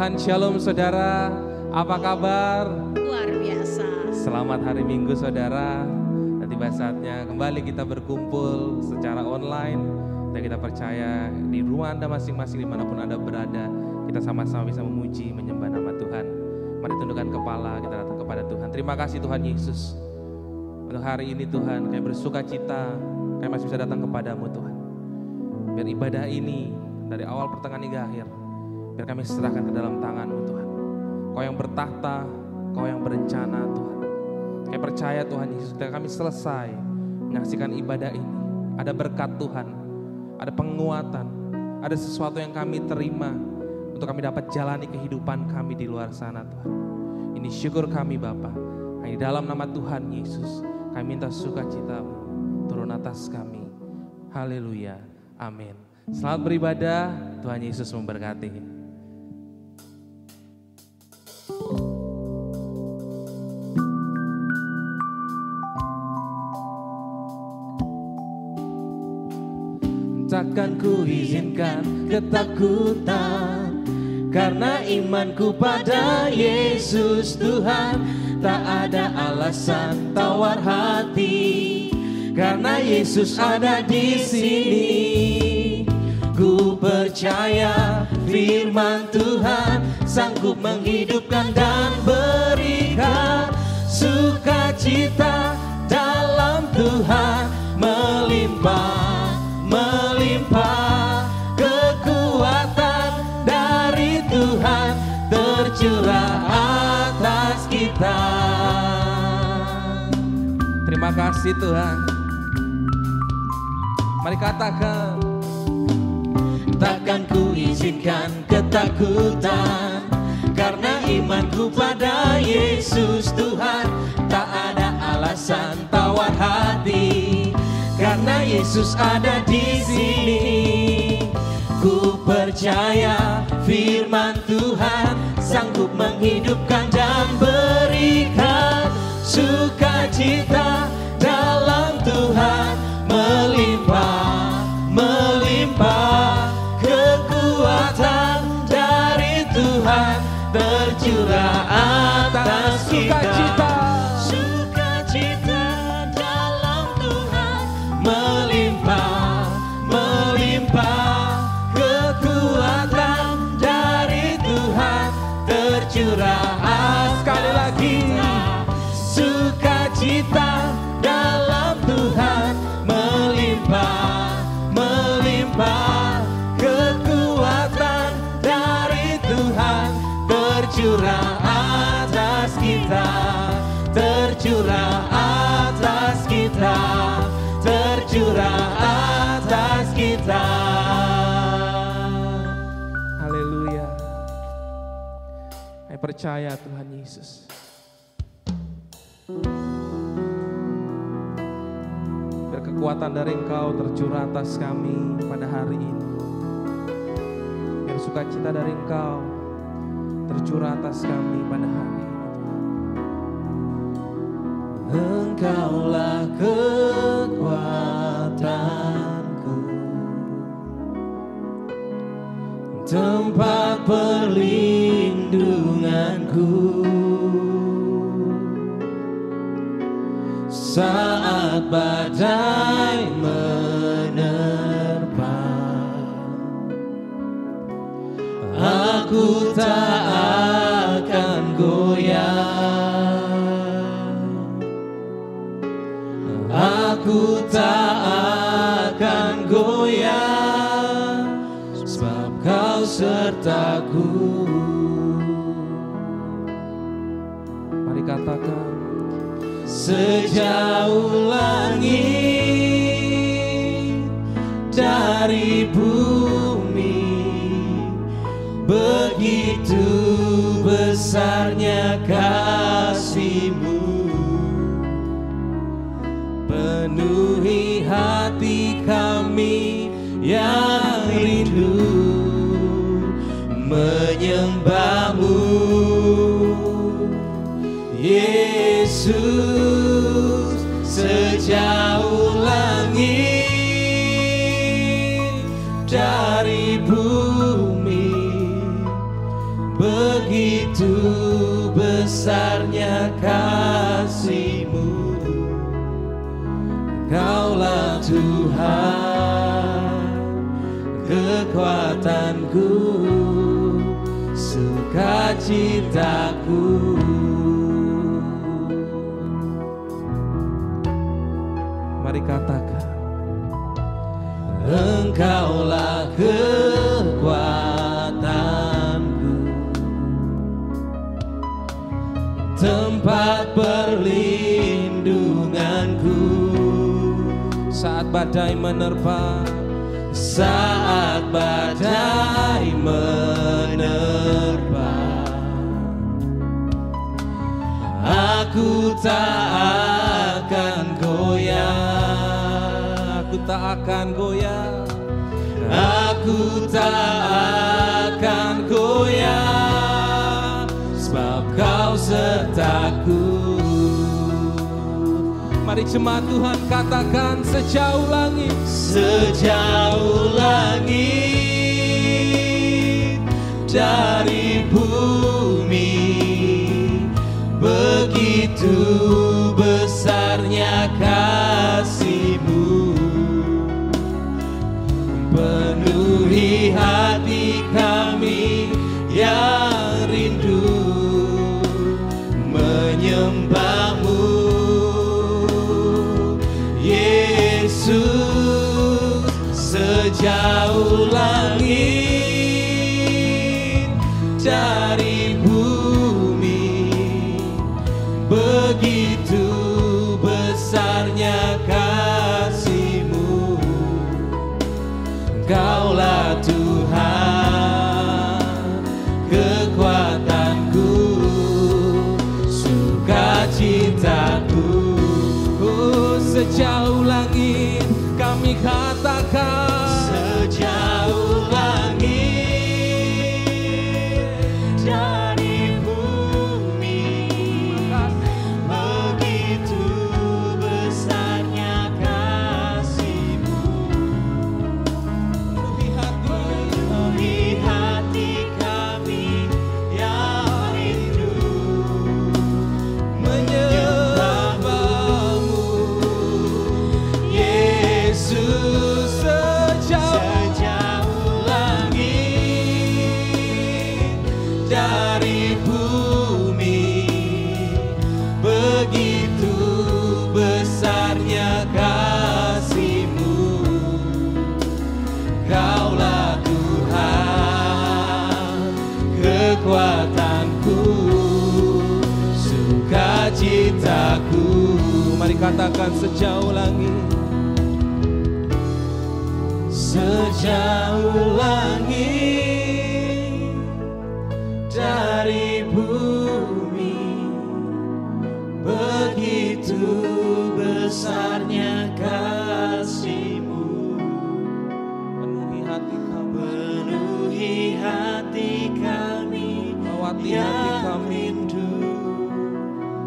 Tuhan, shalom saudara, apa kabar? Luar biasa. Selamat hari Minggu saudara. Dan tiba saatnya kembali kita berkumpul secara online. Dan kita percaya di rumah Anda masing-masing dimanapun Anda berada, kita sama-sama bisa memuji, menyembah nama Tuhan. Mari tundukkan kepala, kita datang kepada Tuhan. Terima kasih Tuhan Yesus. Untuk hari ini Tuhan, kami bersuka cita, kami masih bisa datang kepadamu Tuhan. Biar ibadah ini dari awal pertengahan hingga akhir, biar kami serahkan ke dalam tangan-Mu Tuhan. Kau yang bertahta, Kau yang berencana Tuhan. Kami percaya Tuhan Yesus, ketika kami selesai menyaksikan ibadah ini, ada berkat Tuhan, ada penguatan, ada sesuatu yang kami terima untuk kami dapat jalani kehidupan kami di luar sana Tuhan. Ini syukur kami Bapa. Hanya di dalam nama Tuhan Yesus, kami minta sukacita-Mu turun atas kami. Haleluya. Amin. Selamat beribadah, Tuhan Yesus memberkati. Takkan ku izinkan ketakutan, karena imanku pada Yesus Tuhan. Tak ada alasan tawar hati, karena Yesus ada di sini. Ku percaya firman Tuhan sanggup menghidupkan dan berikan sukacita dalam Tuhan. Melimpah, melimpah kekuatan dari Tuhan tercurah atas kita. Terima kasih Tuhan. Mari katakan, takkan ku izinkan ketakutan, karena imanku pada Yesus Tuhan. Tak ada alasan tawar hati, karena Yesus ada di sini. Ku percaya firman Tuhan sanggup menghidupkan dan berikan sukacita dalam Tuhan. Melimpah, melimpah kekuatan dari Tuhan tercurah atas kita. Sukacita dalam Tuhan. Melimpah, melimpah kekuatan dari Tuhan tercurah. Sekali lagi, sukacita dalam Tuhan. Melimpah, melimpah kekuatan dari Tuhan tercurah atas kita, tercurah atas kita, tercurah atas kita. Haleluya. Saya percaya Tuhan Yesus. Biar kekuatan dari Engkau tercurah atas kami pada hari ini. Biar sukacita dari Engkau tercurah atas kami pada hari ini. Engkaulah kekuatanku, tempat perlindunganku. Saat badai menerpa, aku tak akan goyah. Aku tak akan goyah, sebab Kau sertaku. Mari katakan, sejauh langit dari bumi, begitu besarnya kasih-Mu. Penuhi hati kami yang rindu menyembah-Mu, Yesus. Sejauh langit dari bumi, besarnya kasih-Mu. Engkaulah Tuhan, kekuatanku, sukacitaku. Mari katakan, Engkaulah kekuatanku, tempat perlindunganku. saat badai menerpa, saat badai menerpa, aku tak akan goyah. aku tak akan goyah. Aku tak akan goyah, sebab Kau sertaku. Mari jemaat Tuhan katakan, sejauh langit, sejauh langit dari bumi, begitu besarnya kasih-Mu. Penuhi hati kami yang rindu menyembah-Mu, Yesus. Sejauh langit dari bumi, begitu besarnya kasih-Mu. Engkaulah Tuhan, kekuatanku, sukacitaku. oh, sejauh langit kami katakan, Sejauh langit dari bumi, begitu besarnya kasih-Mu. Penuhi hati kami yang rindu menyembah-Mu, Yesus. Sejauh langit dari bumi, begitu besarnya kasih-Mu. Kaulah Tuhan, kekuatanku, sukacitaku. mari katakan, sejauh langit, sejauh langit dari bumi, begitu besarnya kasih-Mu. penuhi hati kami, Penuhi hati kami lawati hati yang kami, rindu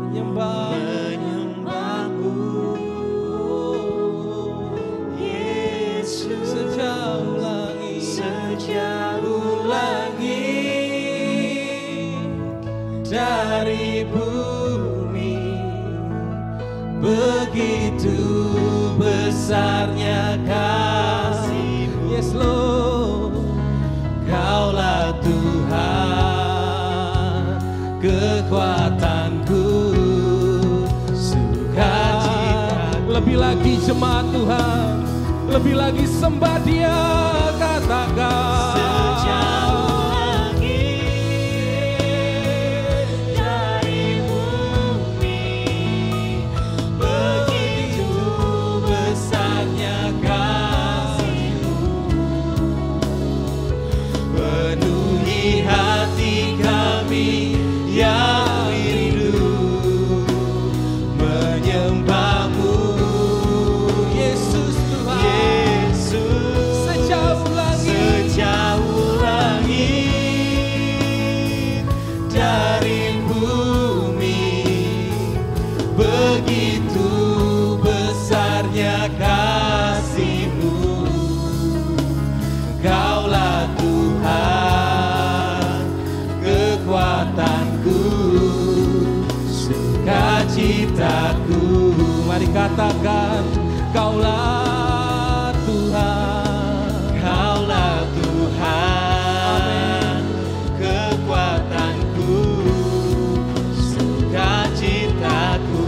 menyembah. menyembah-Mu, Yesus. Sejauh langit, Sejauh langit dari bumi, begitu besarnya kasih-Mu. yes Lord, Kaulah Tuhan, kekuatanku, sukacitaku. lebih lagi jemaat Tuhan, lebih lagi sembah Dia, katakan, Sejauh langit dari bumi, begitu besarnya kasih-Mu. Penuhi hati kami yang rindu menyembah-Mu, Yesus Tuhan. Yesus. Sejauh langit, Sejauh langit dari bumi, begitu besarnya kasih-Mu. Kaulah Tuhan, katakan, Kaulah Tuhan. Kaulah Tuhan, kekuatanku, sukacitaku.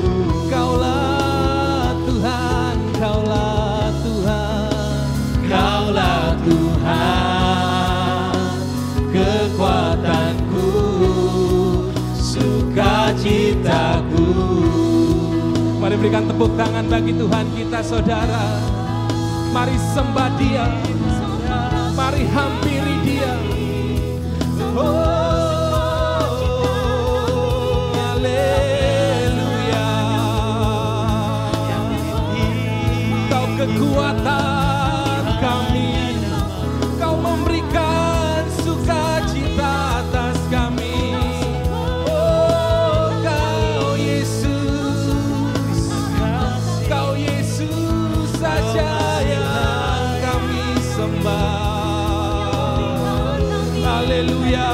Kaulah Tuhan, Kaulah Tuhan. Kaulah Tuhan, kekuatanku, sukacitaku. Mari berikan tepuk tangan bagi Tuhan kita, saudara. Mari sembah Dia, mari hampiri Dia. Oh, haleluya. Kau kekuatan kami, Kau memberikan sukacita atas kami. Oh, Kau Yesus, Kau Yesus saja yang kami sembah. Haleluya,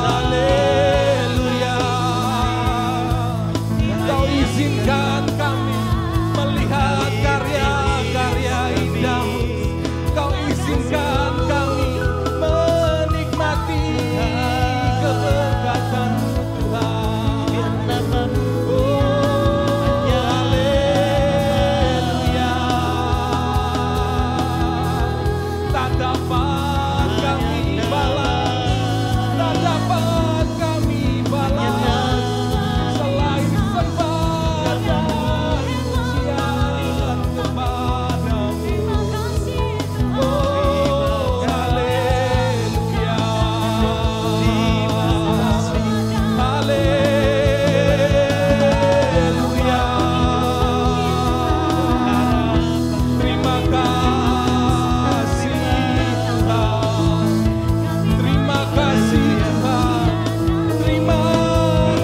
haleluya. Kau izinkan kami melihat karya-karya indah-Mu. Kau izinkan kami menikmati keberkatan-Mu, Tuhan. Oh, haleluya. Tak dapat kami balas, tak dapat kami balas selain sembah dan pujian kepada-Mu. Oh, haleluya. Haleluya. Terima kasih Tuhan. Terima kasih Tuhan. Terima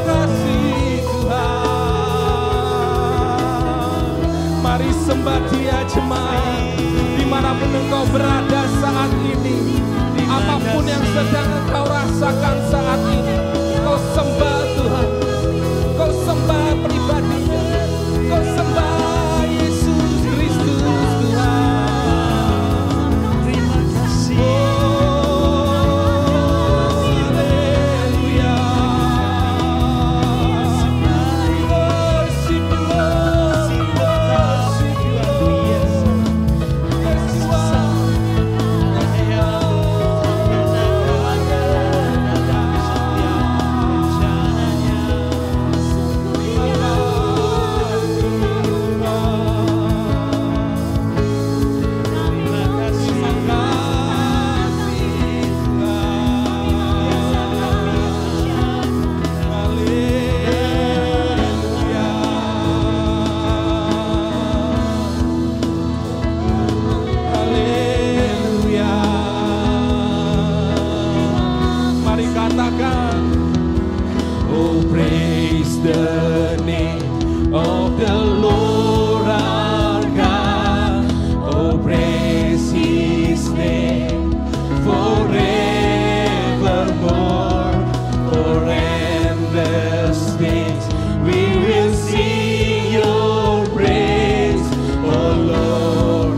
kasih Tuhan. Mari sembah Dia, jemaat, dimanapun engkau berada saat ini. Apapun yang sedang engkau rasakan saat ini, kau sembah Tuhan. Kau sembah pribadinya. Kau sembah Yesus Kristus, Tuhan. Terima kasih. Oh, haleluya. Worship you, Lord. Worship you, Lord. Yes, you are. Haleluya. Mari katakan, oh praise the name of the Lord our God. Oh praise His name forevermore. For endless days we will sing your praise, oh Lord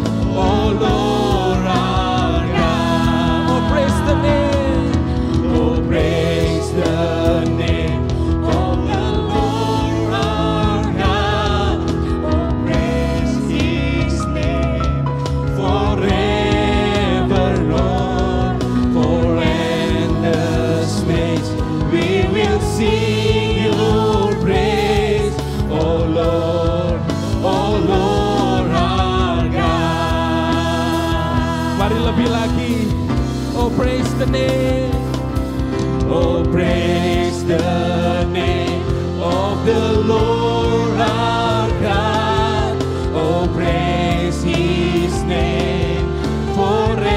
our God. Oh praise the name, oh praise the name of the Lord our God. Oh praise His name forever, Lord. For endless days we will sing your praise, oh Lord our God. Mari lebih lagi, oh praise the name, oh praise the name of the Lord our God. Oh praise His name forevermore.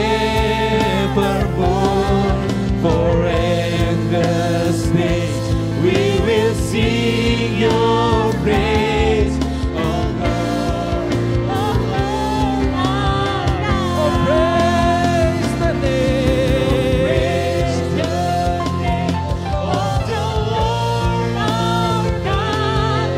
For endless days we will sing your praise, oh Lord. Oh praise the name, of the Lord our God.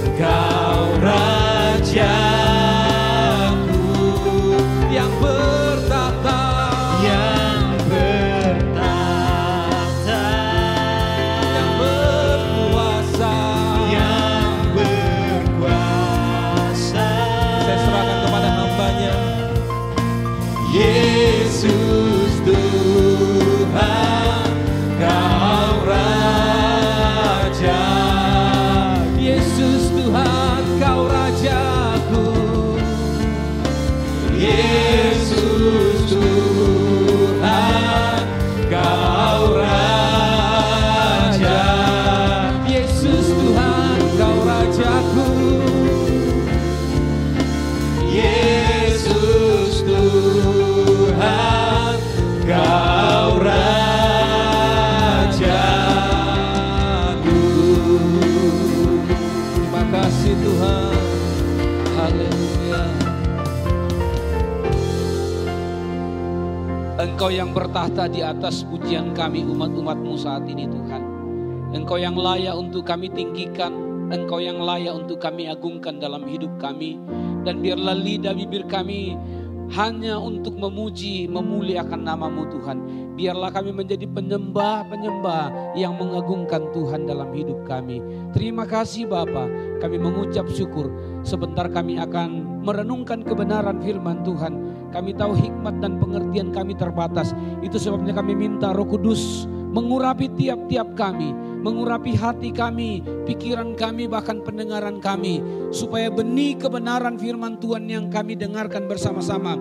Engkau Rajaku yang bertata, yang bertata, yang berkuasa. yang berkuasa. Saya serahkan kepada hamba-Nya. Yesus Tuhan, Kau Raja. Yesus Tuhan, Kau Rajaku. Yesus Tuhan, Kau Raja. Yesus Tuhan, Kau Rajaku. Yesus Tuhan, Kau Rajaku. Terima kasih Tuhan. Haleluya. Engkau yang bertahta di atas pujian kami umat-umat-Mu saat ini Tuhan. Engkau yang layak untuk kami tinggikan, Engkau yang layak untuk kami agungkan dalam hidup kami. Dan biarlah lidah bibir kami hanya untuk memuji, memuliakan nama-Mu Tuhan. Biarlah kami menjadi penyembah-penyembah yang mengagungkan Tuhan dalam hidup kami. Terima kasih Bapa, kami mengucap syukur. Sebentar kami akan merenungkan kebenaran firman Tuhan. Kami tahu hikmat dan pengertian kami terbatas. Itu sebabnya kami minta Roh Kudus mengurapi tiap-tiap kami, mengurapi hati kami, pikiran kami, bahkan pendengaran kami, supaya benih kebenaran firman Tuhan yang kami dengarkan bersama-sama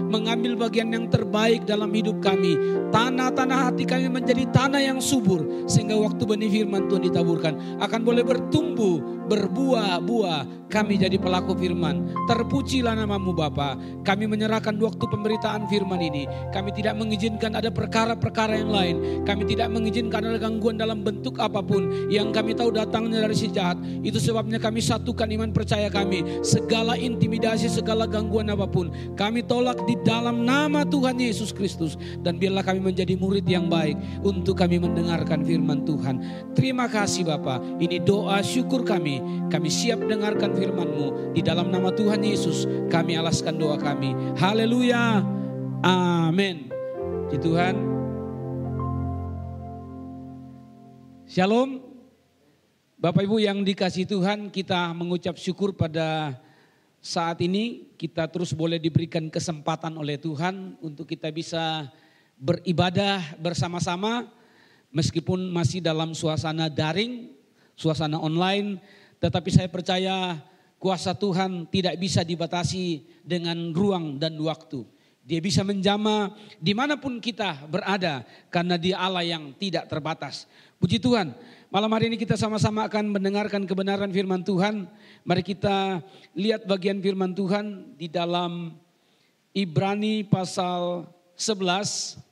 mengambil bagian yang terbaik dalam hidup kami. Tanah-tanah hati kami menjadi tanah yang subur, sehingga waktu benih firman Tuhan ditaburkan akan boleh bertumbuh, berbuah-buah. Kami jadi pelaku firman. Terpujilah nama-Mu Bapa. Kami menyerahkan waktu pemberitaan firman ini. Kami tidak mengizinkan ada perkara-perkara yang lain. Kami tidak mengizinkan ada gangguan dalam bentuk apapun yang kami tahu datangnya dari si jahat. Itu sebabnya kami satukan iman percaya kami. Segala intimidasi, segala gangguan apapun kami tolak di dalam nama Tuhan Yesus Kristus. Dan biarlah kami menjadi murid yang baik untuk kami mendengarkan firman Tuhan. Terima kasih Bapa. Ini doa syukur kami. Kami siap dengarkan firman-Mu. Di dalam nama Tuhan Yesus kami alaskan doa kami. Haleluya. Amin. Puji Tuhan. Shalom. Bapak Ibu yang dikasihi Tuhan, kita mengucap syukur pada saat ini kita terus boleh diberikan kesempatan oleh Tuhan untuk kita bisa beribadah bersama-sama meskipun masih dalam suasana daring, suasana online, tetapi saya percaya kuasa Tuhan tidak bisa dibatasi dengan ruang dan waktu. Dia bisa menjamah dimanapun kita berada karena Dia Allah yang tidak terbatas. Puji Tuhan. Malam hari ini kita sama-sama akan mendengarkan kebenaran firman Tuhan. Mari kita lihat bagian firman Tuhan di dalam Ibrani pasal 11.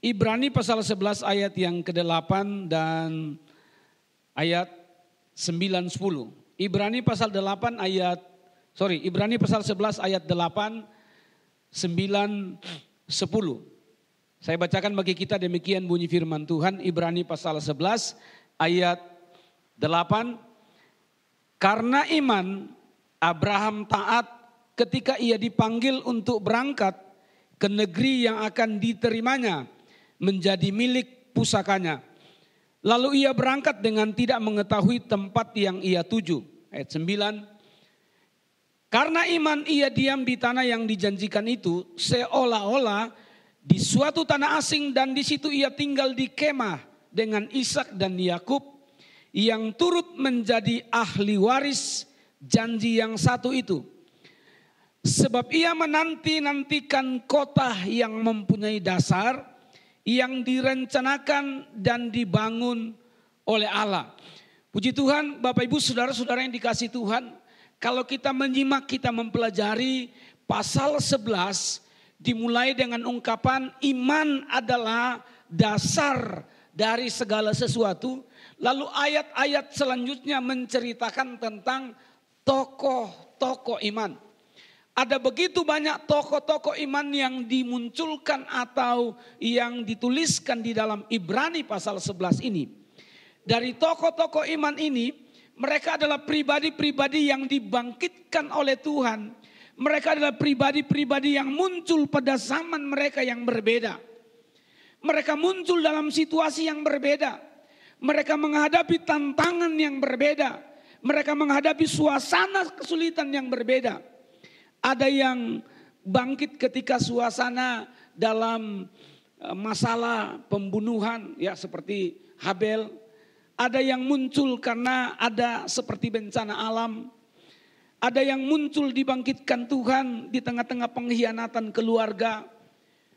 Ibrani pasal 11 ayat yang ke-8 dan ayat 9-10. Ibrani pasal 11 ayat 8, 9, 10. Saya bacakan bagi kita, demikian bunyi firman Tuhan. Ibrani pasal 11 ayat 8. Karena iman Abraham taat ketika ia dipanggil untuk berangkat ke negeri yang akan diterimanya menjadi milik pusakanya. Lalu ia berangkat dengan tidak mengetahui tempat yang ia tuju. Ayat 9. Karena iman ia diam di tanah yang dijanjikan itu, seolah-olah di suatu tanah asing, dan di situ ia tinggal di kemah dengan Ishak dan Yakub yang turut menjadi ahli waris janji yang satu itu. Sebab ia menanti-nantikan kota yang mempunyai dasar, yang direncanakan dan dibangun oleh Allah. Puji Tuhan, Bapak Ibu saudara-saudara yang dikasihi Tuhan, kalau kita menyimak, kita mempelajari pasal 11 dimulai dengan ungkapan iman adalah dasar dari segala sesuatu. Lalu ayat-ayat selanjutnya menceritakan tentang tokoh-tokoh iman. Ada begitu banyak tokoh-tokoh iman yang dimunculkan atau yang dituliskan di dalam Ibrani pasal 11 ini. Dari tokoh-tokoh iman ini, mereka adalah pribadi-pribadi yang dibangkitkan oleh Tuhan. Mereka adalah pribadi-pribadi yang muncul pada zaman mereka yang berbeda. Mereka muncul dalam situasi yang berbeda. Mereka menghadapi tantangan yang berbeda. Mereka menghadapi suasana kesulitan yang berbeda. Ada yang bangkit ketika suasana dalam masalah pembunuhan, ya seperti Habel. Ada yang muncul karena ada seperti bencana alam. Ada yang muncul dibangkitkan Tuhan di tengah-tengah pengkhianatan keluarga.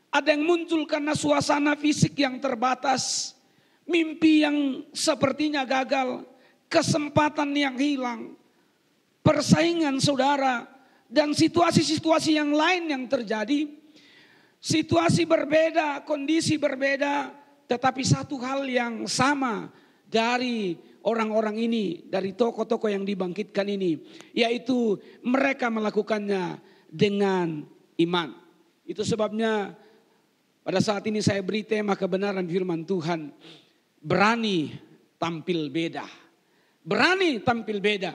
Ada yang muncul karena suasana fisik yang terbatas. Mimpi yang sepertinya gagal. Kesempatan yang hilang. Persaingan saudara. Dan situasi-situasi yang lain yang terjadi. Situasi berbeda, kondisi berbeda. Tetapi satu hal yang sama dari orang-orang ini, dari tokoh-tokoh yang dibangkitkan ini, yaitu mereka melakukannya dengan iman. Itu sebabnya pada saat ini saya beri tema kebenaran firman Tuhan, berani tampil beda. Berani tampil beda.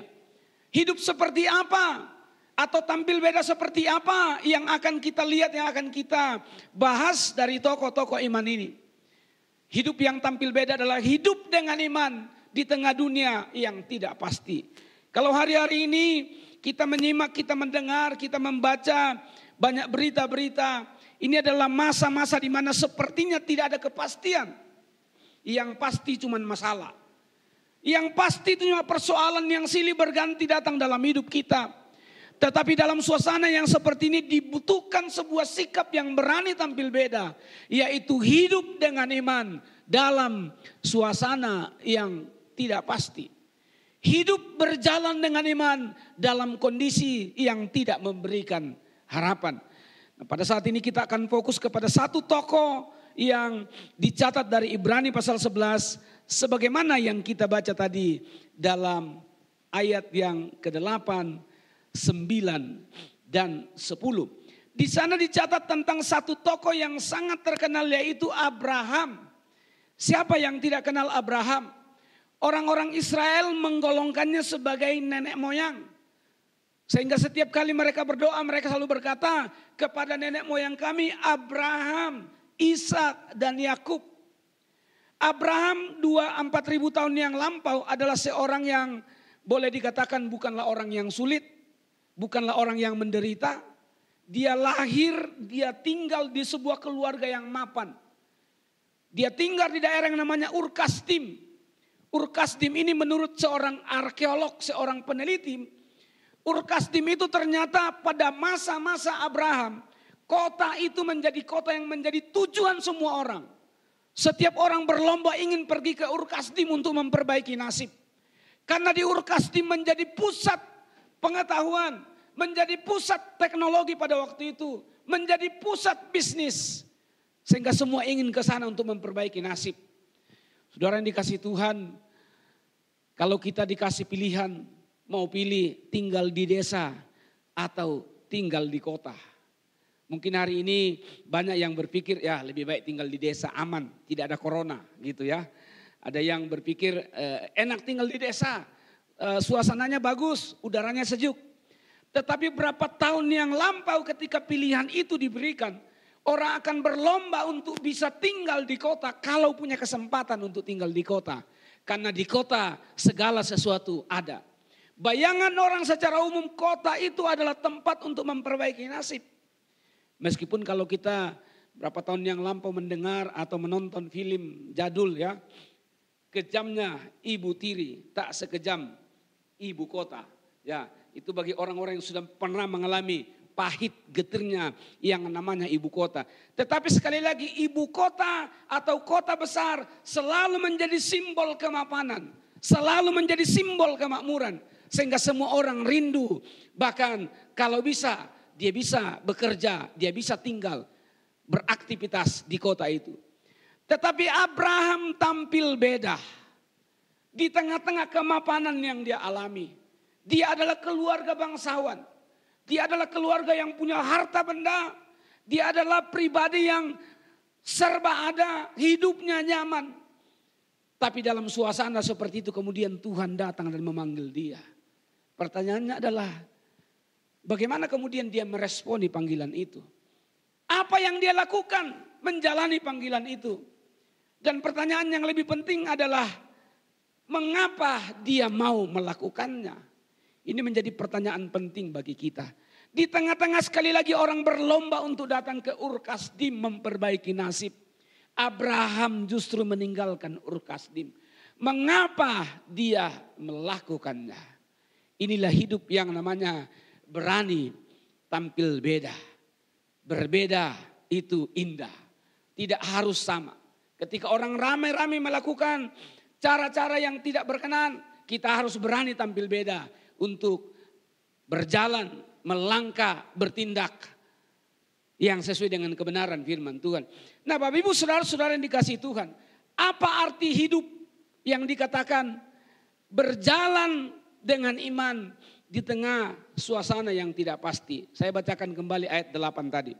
Hidup seperti apa? Atau tampil beda seperti apa yang akan kita lihat, yang akan kita bahas dari tokoh-tokoh iman ini. Hidup yang tampil beda adalah hidup dengan iman di tengah dunia yang tidak pasti. Kalau hari-hari ini kita menyimak, kita mendengar, kita membaca banyak berita-berita. Ini adalah masa-masa di mana sepertinya tidak ada kepastian. Yang pasti cuma masalah. Yang pasti itu cuma persoalan yang silih berganti datang dalam hidup kita. Tetapi dalam suasana yang seperti ini dibutuhkan sebuah sikap yang berani tampil beda. Yaitu hidup dengan iman dalam suasana yang tidak pasti. Hidup berjalan dengan iman dalam kondisi yang tidak memberikan harapan. Nah, pada saat ini kita akan fokus kepada satu tokoh yang dicatat dari Ibrani pasal 11. Sebagaimana yang kita baca tadi dalam ayat yang ke-8, 9 dan 10. Di sana dicatat tentang satu tokoh yang sangat terkenal, yaitu Abraham. Siapa yang tidak kenal Abraham? Orang-orang Israel menggolongkannya sebagai nenek moyang. Sehingga setiap kali mereka berdoa, mereka selalu berkata kepada nenek moyang kami, Abraham, Ishak dan Yakub. Abraham 4.000 tahun yang lampau adalah seorang yang boleh dikatakan bukanlah orang yang sulit. Bukanlah orang yang menderita. Dia lahir, dia tinggal di sebuah keluarga yang mapan. Dia tinggal di daerah yang namanya Ur-Kasdim. Ur-Kasdim ini menurut seorang arkeolog, seorang peneliti, Ur-Kasdim itu ternyata pada masa-masa Abraham, kota itu menjadi kota yang menjadi tujuan semua orang. Setiap orang berlomba ingin pergi ke Ur-Kasdim untuk memperbaiki nasib. Karena di Ur-Kasdim menjadi pusat pengetahuan, menjadi pusat teknologi pada waktu itu, menjadi pusat bisnis. Sehingga semua ingin ke sana untuk memperbaiki nasib. Saudara yang dikasih Tuhan, kalau kita dikasih pilihan, mau pilih tinggal di desa atau tinggal di kota. Mungkin hari ini banyak yang berpikir ya lebih baik tinggal di desa, aman, tidak ada corona gitu ya. Ada yang berpikir enak tinggal di desa, suasananya bagus, udaranya sejuk. Tetapi berapa tahun yang lampau ketika pilihan itu diberikan, orang akan berlomba untuk bisa tinggal di kota kalau punya kesempatan untuk tinggal di kota. Karena di kota segala sesuatu ada. Bayangan orang secara umum kota itu adalah tempat untuk memperbaiki nasib. Meskipun kalau kita berapa tahun yang lampau mendengar atau menonton film jadul ya. Kejamnya ibu tiri tak sekejam ibu kota. Ya, itu bagi orang-orang yang sudah pernah mengalami pahit getirnya yang namanya ibu kota. Tetapi sekali lagi ibu kota atau kota besar selalu menjadi simbol kemapanan. Selalu menjadi simbol kemakmuran. Sehingga semua orang rindu. Bahkan kalau bisa dia bisa bekerja, dia bisa tinggal, beraktivitas di kota itu. Tetapi Abraham tampil beda. Di tengah-tengah kemapanan yang dia alami. Dia adalah keluarga bangsawan. Dia adalah keluarga yang punya harta benda. Dia adalah pribadi yang serba ada, hidupnya nyaman. Tapi dalam suasana seperti itu kemudian Tuhan datang dan memanggil dia. Pertanyaannya adalah bagaimana kemudian dia meresponi panggilan itu? Apa yang dia lakukan menjalani panggilan itu? Dan pertanyaan yang lebih penting adalah mengapa dia mau melakukannya? Ini menjadi pertanyaan penting bagi kita. Di tengah-tengah sekali lagi orang berlomba untuk datang ke Ur Kasdim memperbaiki nasib. Abraham justru meninggalkan Ur Kasdim. Mengapa dia melakukannya? Inilah hidup yang namanya berani tampil beda. Berbeda itu indah. Tidak harus sama. Ketika orang ramai-ramai melakukan cara-cara yang tidak berkenan, kita harus berani tampil beda untuk berjalan, melangkah, bertindak yang sesuai dengan kebenaran firman Tuhan. Nah, Bapak Ibu saudara-saudara yang dikasihi Tuhan, apa arti hidup yang dikatakan berjalan dengan iman di tengah suasana yang tidak pasti? Saya bacakan kembali ayat 8 tadi.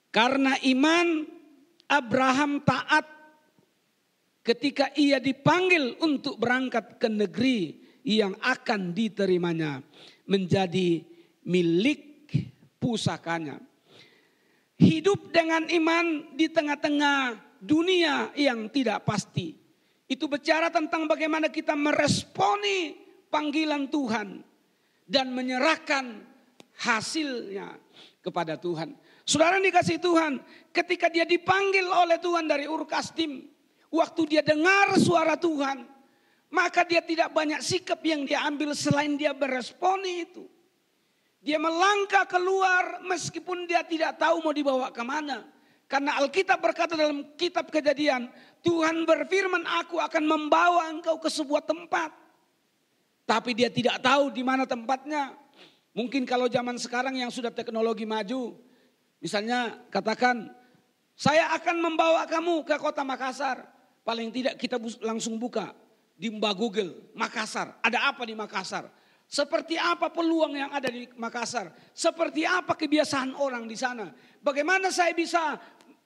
Karena iman Abraham taat ketika ia dipanggil untuk berangkat ke negeri yang akan diterimanya menjadi milik pusakanya. Hidup dengan iman di tengah-tengah dunia yang tidak pasti. Itu bicara tentang bagaimana kita meresponi panggilan Tuhan dan menyerahkan hasilnya kepada Tuhan. Saudara yang dikasihi Tuhan, ketika dia dipanggil oleh Tuhan dari Ur Kasdim, waktu dia dengar suara Tuhan, maka dia tidak banyak sikap yang dia ambil selain dia beresponi itu. Dia melangkah keluar meskipun dia tidak tahu mau dibawa kemana. Karena Alkitab berkata dalam kitab Kejadian, Tuhan berfirman, aku akan membawa engkau ke sebuah tempat. Tapi dia tidak tahu di mana tempatnya. Mungkin kalau zaman sekarang yang sudah teknologi maju, misalnya katakan, saya akan membawa kamu ke kota Makassar. Paling tidak kita langsung buka di Mbak Google, Makassar. Ada apa di Makassar? Seperti apa peluang yang ada di Makassar? Seperti apa kebiasaan orang di sana? Bagaimana saya bisa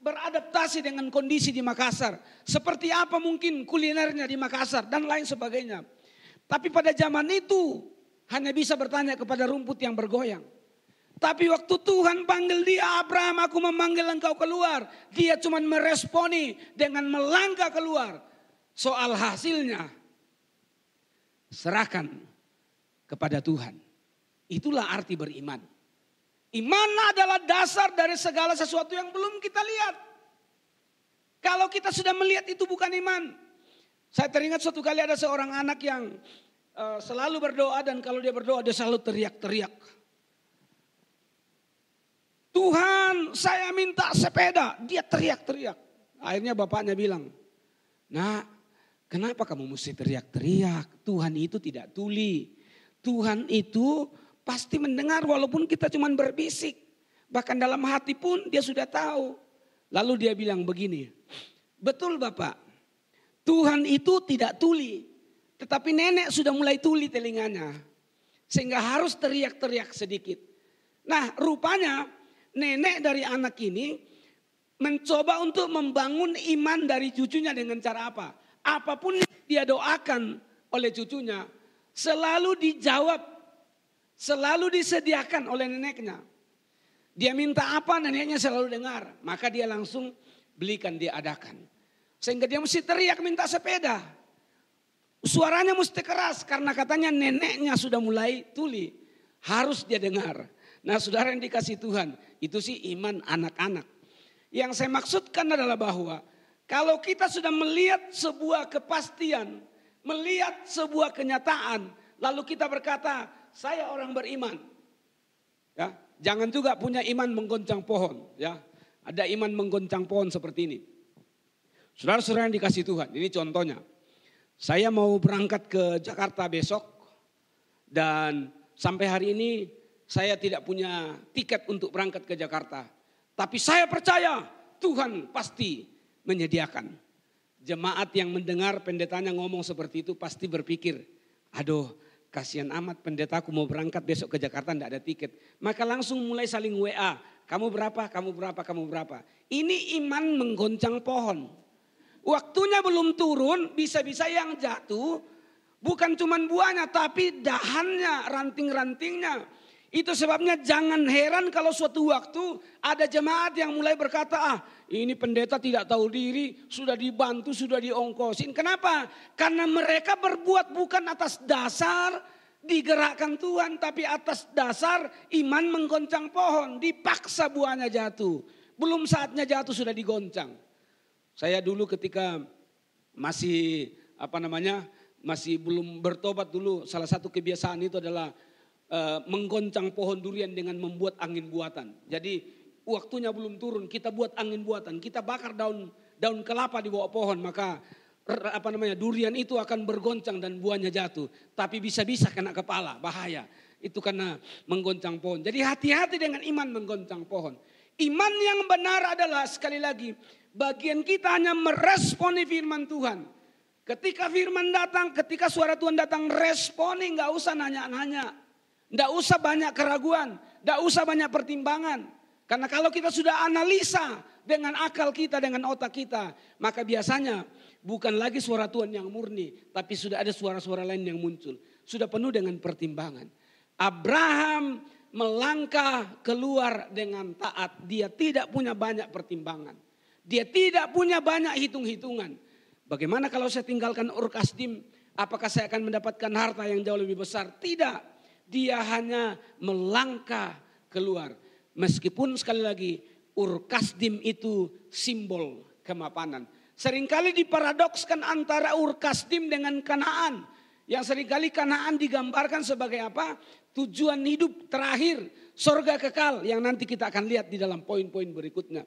beradaptasi dengan kondisi di Makassar? Seperti apa mungkin kulinernya di Makassar dan lain sebagainya. Tapi pada zaman itu hanya bisa bertanya kepada rumput yang bergoyang. Tapi waktu Tuhan panggil dia, Abraham, aku memanggil engkau keluar. Dia cuma meresponi dengan melangkah keluar. Soal hasilnya, serahkan kepada Tuhan. Itulah arti beriman. Iman adalah dasar dari segala sesuatu yang belum kita lihat. Kalau kita sudah melihat itu bukan iman. Saya teringat suatu kali ada seorang anak yang selalu berdoa dan kalau dia berdoa dia selalu teriak-teriak. Tuhan, saya minta sepeda. Dia teriak-teriak. Akhirnya bapaknya bilang, "Nak, kenapa kamu mesti teriak-teriak? Tuhan itu tidak tuli. Tuhan itu pasti mendengar walaupun kita cuma berbisik. Bahkan dalam hati pun dia sudah tahu." Lalu dia bilang begini, "Betul Bapak, Tuhan itu tidak tuli. Tetapi nenek sudah mulai tuli telinganya. Sehingga harus teriak-teriak sedikit." Nah, rupanya nenek dari anak ini mencoba untuk membangun iman dari cucunya dengan cara apa? Apapun yang dia doakan oleh cucunya selalu dijawab, selalu disediakan oleh neneknya. Dia minta apa neneknya selalu dengar, maka dia langsung belikan, dia adakan. Sehingga dia mesti teriak minta sepeda. Suaranya mesti keras karena katanya neneknya sudah mulai tuli. Harus dia dengar. Nah, saudara yang dikasihi Tuhan, itu sih iman anak-anak. Yang saya maksudkan adalah bahwa kalau kita sudah melihat sebuah kepastian, melihat sebuah kenyataan, lalu kita berkata, saya orang beriman. Ya, jangan juga punya iman menggoncang pohon. Ya, ada iman menggoncang pohon seperti ini. Saudara-saudara yang dikasihi Tuhan, ini contohnya. Saya mau berangkat ke Jakarta besok dan sampai hari ini saya tidak punya tiket untuk berangkat ke Jakarta. Tapi saya percaya Tuhan pasti menyediakan. Jemaat yang mendengar pendetanya ngomong seperti itu pasti berpikir, aduh kasihan amat pendetaku mau berangkat besok ke Jakarta enggak ada tiket. Maka langsung mulai saling WA, kamu berapa, kamu berapa, kamu berapa. Ini iman menggoncang pohon. Waktunya belum turun, bisa-bisa yang jatuh bukan cuman buahnya tapi dahannya, ranting-rantingnya. Itu sebabnya jangan heran kalau suatu waktu ada jemaat yang mulai berkata, ini pendeta tidak tahu diri, sudah dibantu, sudah diongkosin. Kenapa? Karena mereka berbuat bukan atas dasar digerakkan Tuhan, tapi atas dasar iman menggoncang pohon. Dipaksa buahnya jatuh. Belum saatnya jatuh sudah digoncang. Saya dulu ketika masih masih belum bertobat dulu, salah satu kebiasaan itu adalah menggoncang pohon durian dengan membuat angin buatan. Jadi waktunya belum turun, kita buat angin buatan. Kita bakar daun kelapa di bawah pohon, maka durian itu akan bergoncang dan buahnya jatuh. Tapi bisa-bisa kena kepala, bahaya. Itu karena menggoncang pohon. Jadi hati-hati dengan iman menggoncang pohon. Iman yang benar adalah sekali lagi bagian kita hanya meresponi firman Tuhan. Ketika firman datang, ketika suara Tuhan datang, responi, nggak usah nanya-nanya. Tidak usah banyak keraguan, tidak usah banyak pertimbangan. Karena kalau kita sudah analisa dengan akal kita, dengan otak kita, maka biasanya bukan lagi suara Tuhan yang murni, tapi sudah ada suara-suara lain yang muncul. Sudah penuh dengan pertimbangan. Abraham melangkah keluar dengan taat. Dia tidak punya banyak pertimbangan. Dia tidak punya banyak hitung-hitungan. Bagaimana kalau saya tinggalkan Ur Kasdim? Apakah saya akan mendapatkan harta yang jauh lebih besar? Tidak. Dia hanya melangkah keluar. Meskipun sekali lagi Ur Kasdim itu simbol kemapanan. Seringkali diparadokskan antara Ur Kasdim dengan Kanaan. Yang seringkali Kanaan digambarkan sebagai apa? Tujuan hidup terakhir, surga kekal yang nanti kita akan lihat di dalam poin-poin berikutnya.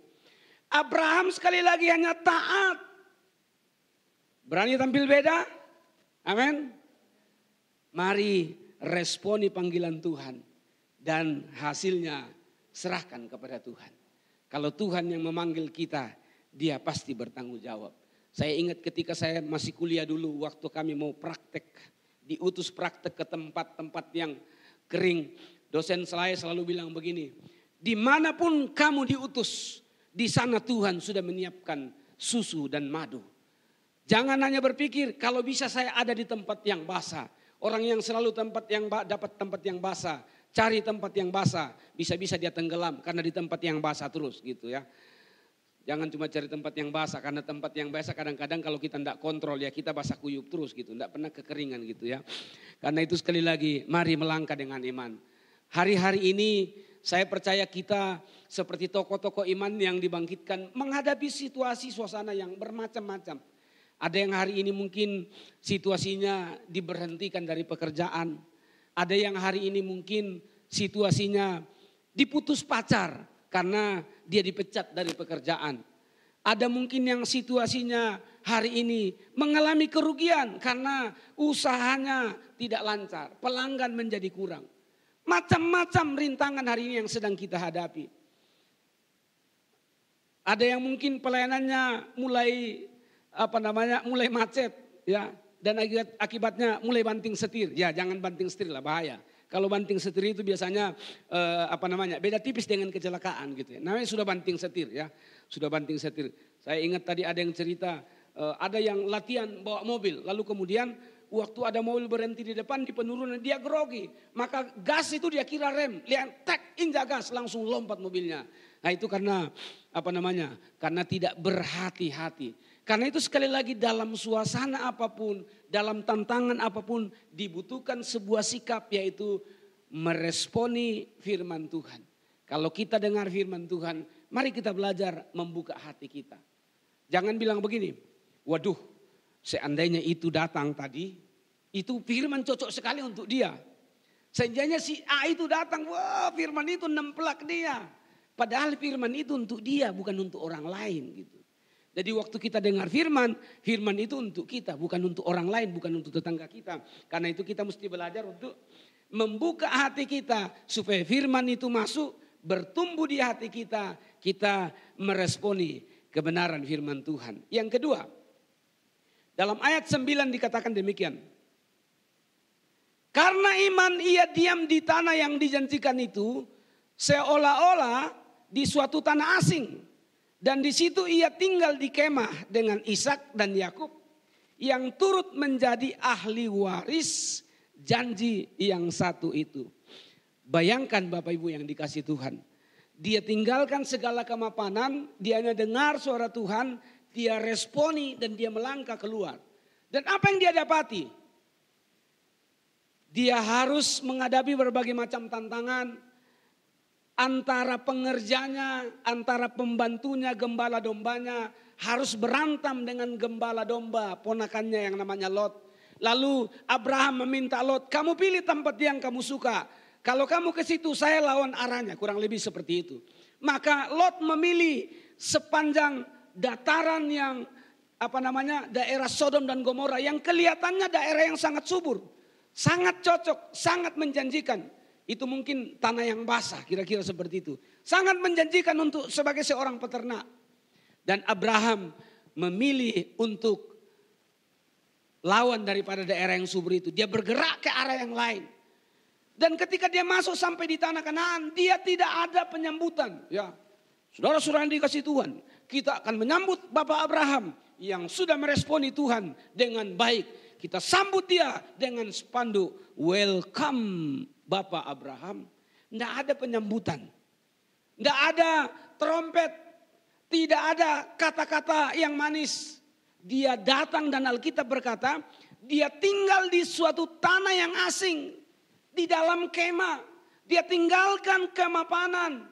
Abraham sekali lagi hanya taat. Berani tampil beda? Amin. Mari responi panggilan Tuhan dan hasilnya serahkan kepada Tuhan. Kalau Tuhan yang memanggil kita, Dia pasti bertanggung jawab. Saya ingat ketika saya masih kuliah dulu, waktu kami mau praktek, diutus praktek ke tempat-tempat yang kering. Dosen saya selalu bilang begini, dimanapun kamu diutus, di sana Tuhan sudah menyiapkan susu dan madu. Jangan hanya berpikir kalau bisa saya ada di tempat yang basah. Orang yang selalu dapat tempat yang basah, cari tempat yang basah, bisa-bisa dia tenggelam karena di tempat yang basah terus gitu ya. Jangan cuma cari tempat yang basah, karena tempat yang basah kadang-kadang kalau kita tidak kontrol ya kita basah kuyup terus gitu, tidak pernah kekeringan gitu ya. Karena itu sekali lagi mari melangkah dengan iman. Hari-hari ini saya percaya kita seperti tokoh-tokoh iman yang dibangkitkan menghadapi situasi suasana yang bermacam-macam. Ada yang hari ini mungkin situasinya diberhentikan dari pekerjaan. Ada yang hari ini mungkin situasinya diputus pacar karena dia dipecat dari pekerjaan. Ada mungkin yang situasinya hari ini mengalami kerugian karena usahanya tidak lancar. Pelanggan menjadi kurang. Macam-macam rintangan hari ini yang sedang kita hadapi. Ada yang mungkin pelayanannya mulai macet ya, dan akibatnya mulai banting setir. Ya, jangan banting setir lah, bahaya. Kalau banting setir itu biasanya beda tipis dengan kecelakaan gitu ya. Namanya sudah banting setir ya. Sudah banting setir. Saya ingat tadi ada yang cerita ada yang latihan bawa mobil, lalu kemudian waktu ada mobil berhenti di depan di penurunan dia grogi, maka gas itu dia kira rem, lihat tek injak gas langsung lompat mobilnya. Nah itu karena karena tidak berhati-hati. Karena itu sekali lagi dalam suasana apapun, dalam tantangan apapun dibutuhkan sebuah sikap, yaitu meresponi firman Tuhan. Kalau kita dengar firman Tuhan, mari kita belajar membuka hati kita. Jangan bilang begini, waduh seandainya itu datang tadi, itu firman cocok sekali untuk dia. Seandainya si A itu datang, wah firman itu nemplak dia. Padahal firman itu untuk dia, bukan untuk orang lain gitu. Jadi waktu kita dengar firman itu untuk kita, bukan untuk orang lain, bukan untuk tetangga kita. Karena itu kita mesti belajar untuk membuka hati kita supaya firman itu masuk, bertumbuh di hati kita, kita meresponi kebenaran firman Tuhan. Yang kedua, dalam ayat 9 dikatakan demikian. Karena iman ia diam di tanah yang dijanjikan itu, seolah-olah di suatu tanah asing. Dan di situ ia tinggal di kemah dengan Ishak dan Yakub yang turut menjadi ahli waris janji yang satu itu. Bayangkan Bapak Ibu yang dikasih Tuhan. Dia tinggalkan segala kemapanan, dia hanya dengar suara Tuhan, dia responi dan dia melangkah keluar. Dan apa yang dia dapati? Dia harus menghadapi berbagai macam tantangan. Antara pengerjanya, antara pembantunya, gembala dombanya. Harus berantam dengan gembala domba, ponakannya yang namanya Lot. Lalu Abraham meminta Lot, kamu pilih tempat yang kamu suka. Kalau kamu ke situ saya lawan arahnya, kurang lebih seperti itu. Maka Lot memilih sepanjang dataran yang daerah Sodom dan Gomora yang kelihatannya daerah yang sangat subur. Sangat cocok, sangat menjanjikan. Itu mungkin tanah yang basah, kira-kira seperti itu. Sangat menjanjikan untuk sebagai seorang peternak. Dan Abraham memilih untuk lawan daripada daerah yang subur itu. Dia bergerak ke arah yang lain. Dan ketika dia masuk sampai di tanah Kanaan, dia tidak ada penyambutan. Ya, saudara-saudara yang dikasih Tuhan, kita akan menyambut Bapak Abraham yang sudah meresponi Tuhan dengan baik. Kita sambut dia dengan spanduk, welcome Bapak Abraham. Tidak ada penyambutan, tidak ada trompet, tidak ada kata-kata yang manis. Dia datang dan Alkitab berkata, dia tinggal di suatu tanah yang asing. Di dalam kemah, dia tinggalkan kemapanan.